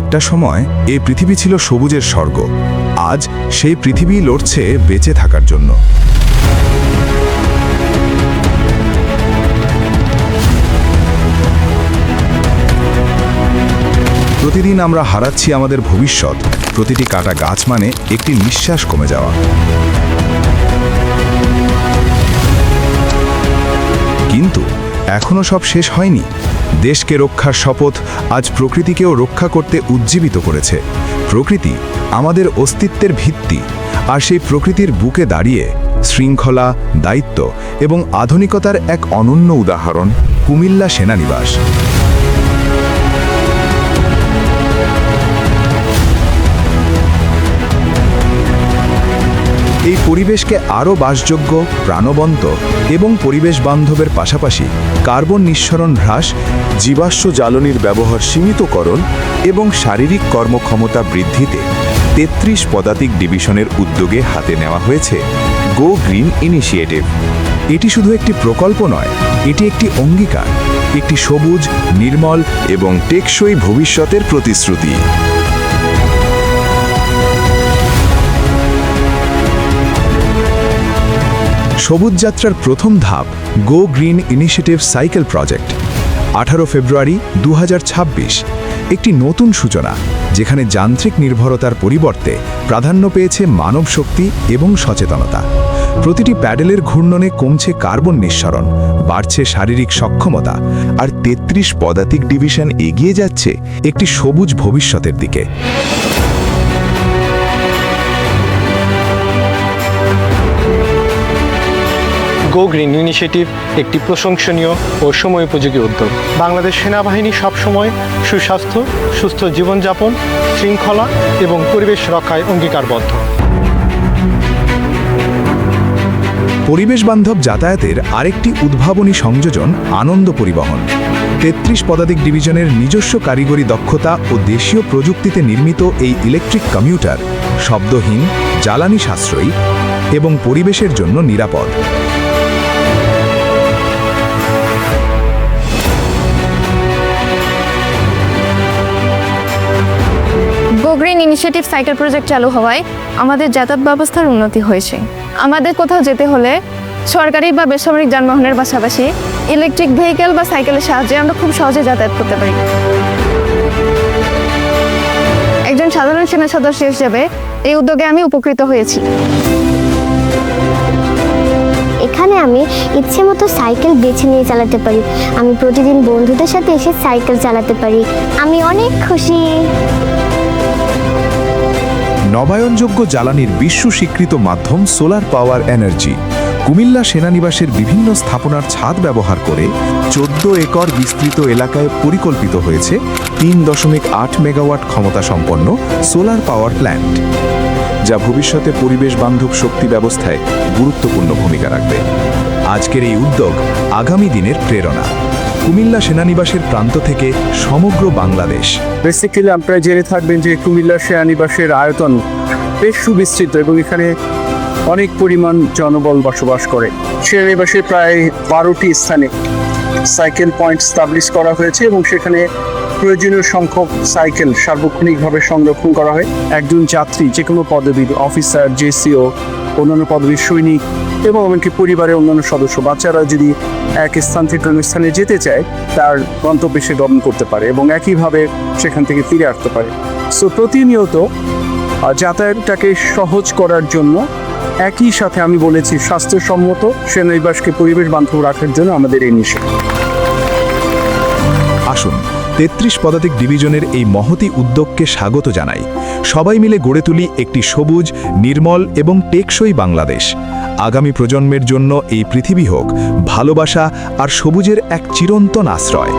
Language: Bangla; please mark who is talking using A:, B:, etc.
A: একটা সময় এই পৃথিবী ছিল সবুজের স্বর্গ। আজ সেই পৃথিবী লড়ছে বেঁচে থাকার জন্য। প্রতিদিন আমরা হারাচ্ছি আমাদের ভবিষ্যৎ। প্রতিটি কাটা গাছ মানে একটি নিঃশ্বাস কমে যাওয়া। কিন্তু এখনো সব শেষ হয়নি। দেশকে রক্ষার শপথ আজ প্রকৃতিকেও রক্ষা করতে উজ্জীবিত করেছে। প্রকৃতি আমাদের অস্তিত্বের ভিত্তি, আর সেই প্রকৃতির বুকে দাঁড়িয়ে শৃঙ্খলা, দায়িত্ব এবং আধুনিকতার এক অনন্য উদাহরণ কুমিল্লা সেনানিবাস। এই পরিবেশকে আরও বাসযোগ্য, প্রাণবন্ত এবং পরিবেশ বান্ধবের পাশাপাশি কার্বন নিঃসরণ হ্রাস, জীবাশ্ম জ্বালানির ব্যবহার সীমিতকরণ এবং শারীরিক কর্মক্ষমতা বৃদ্ধিতে ৩৩ পদাতিক ডিভিশনের উদ্যোগে হাতে নেওয়া হয়েছে গো গ্রিন ইনিশিয়েটিভ। এটি শুধু একটি প্রকল্প নয়, এটি একটি অঙ্গীকার, একটি সবুজ, নির্মল এবং টেকসই ভবিষ্যতের প্রতিশ্রুতি। সবুজ যাত্রার প্রথম ধাপ go green initiative cycle project. 18 ফেব্রুয়ারি 2026 একটি নতুন সূচনা, যেখানে যান্ত্রিক নির্ভরতার পরিবর্তে প্রাধান্য পেয়েছে মানব শক্তি এবং সচেতনতা। প্রতিটি প্যাডেলের ঘূর্ণনে কমছে কার্বন নিঃসরণ, বাড়ছে শারীরিক সক্ষমতা, আর 33 পদাতিক ডিভিশন এগিয়ে যাচ্ছে একটি সবুজ ভবিষ্যতের দিকে।
B: গো গ্রিন ইনিশিয়েটিভ একটি প্রশংসনীয় ও সময়োপযোগী উদ্যোগ। বাংলাদেশ সেনাবাহিনী সবসময় সুস্বাস্থ্য, সুস্থ জীবনযাপন, শৃঙ্খলা এবং পরিবেশ রক্ষায় অঙ্গীকারবদ্ধ।
A: পরিবেশ বান্ধব যাতায়াতের আরেকটি উদ্ভাবনী সংযোজন আনন্দ পরিবহন। 33 পদাতিক ডিভিশনের নিজস্ব কারিগরি দক্ষতা ও দেশীয় প্রযুক্তিতে নির্মিত এই ইলেকট্রিক কমিউটার শব্দহীন, জ্বালানি সাশ্রয়ী এবং পরিবেশের জন্য নিরাপদ।
C: Go green initiative cycle project চালু হওয়ায় আমাদের যাতায়াত ব্যবস্থার উন্নতি হয়েছে। আমাদের কোথাও যেতে হলে সরকারি বা বেসামরিক যানবাহনের পাশাপাশি ইলেকট্রিক ভেহিকেল বা সাইকেলের সাহায্যে আমরা খুব সহজে যাতায়াত করতে পারি। একজন সাধারণ সেনা সদস্য হিসেবে এই উদ্যোগে আমি উপকৃত হয়েছি।
D: এখানে আমি ইচ্ছে মতো সাইকেল বেছে নিয়ে চালাতে পারি। আমি প্রতিদিন বন্ধুদের সাথে এসে সাইকেল চালাতে পারি। আমি অনেক খুশি।
A: নবায়নযোগ্য জ্বালানির বিশ্ব স্বীকৃত মাধ্যম সোলার পাওয়ার এনার্জি। কুমিল্লা সেনানিবাসের বিভিন্ন স্থাপনার ছাদ ব্যবহার করে 14 একর বিস্তৃত এলাকায় পরিকল্পিত হয়েছে 3.8 মেগাওয়াট ক্ষমতা সম্পন্ন সোলার পাওয়ার প্ল্যান্ট, যা ভবিষ্যতে পরিবেশ বান্ধব শক্তি ব্যবস্থায় গুরুত্বপূর্ণ ভূমিকা রাখবে। আজকের এই উদ্যোগ আগামী দিনের প্রেরণা। কুমিল্লা সেনানিবাসের প্রান্ত থেকে সমগ্র বাংলাদেশ।
E: বেসিক্যালি আপনারা জেনে থাকবেন যে কুমিল্লা সেনানিবাসের আয়তন বেশ সুবিস্তৃত এবং এখানে অনেক পরিমাণ জনবল বসবাস করে। সেনানিবাসে প্রায় 12টি স্থানে সাইকেল পয়েন্ট স্টাবলিশ করা হয়েছে এবং সেখানে প্রয়োজনীয় সংখ্যক সাইকেল সার্বক্ষণিকভাবে সংরক্ষণ করা হয়। একজন যাত্রী যে কোনো পদবীর অফিসার, জেসিও, অন্যান্য পদবীর সৈনিক এবং এমনকি পরিবারের অন্যান্য সদস্য, বাচ্চারা যদি এক স্থান থেকে অন্য স্থানে যেতে চায় তার গন্তব্যে সে গমন করতে পারে এবং একইভাবে সেখান থেকে ফিরে আসতে পারে। সো প্রতিনিয়ত যাতায়াতটাকে সহজ করার জন্য, একই সাথে আমি বলেছি স্বাস্থ্যসম্মত সেনানিবাসকে পরিবেশ বান্ধব রাখার জন্য আমাদের এই মিশন।
A: আসুন 33 পদাতিক ডিভিশনের এই মহতী উদ্যোগকে স্বাগত জানাই। সবাই মিলে গড়ে তুলি একটি সবুজ, নির্মল এবং টেকসই বাংলাদেশ। আগামী প্রজন্মের জন্য এই পৃথিবী হোক ভালোবাসা আর সবুজের এক চিরন্তন আশ্রয়।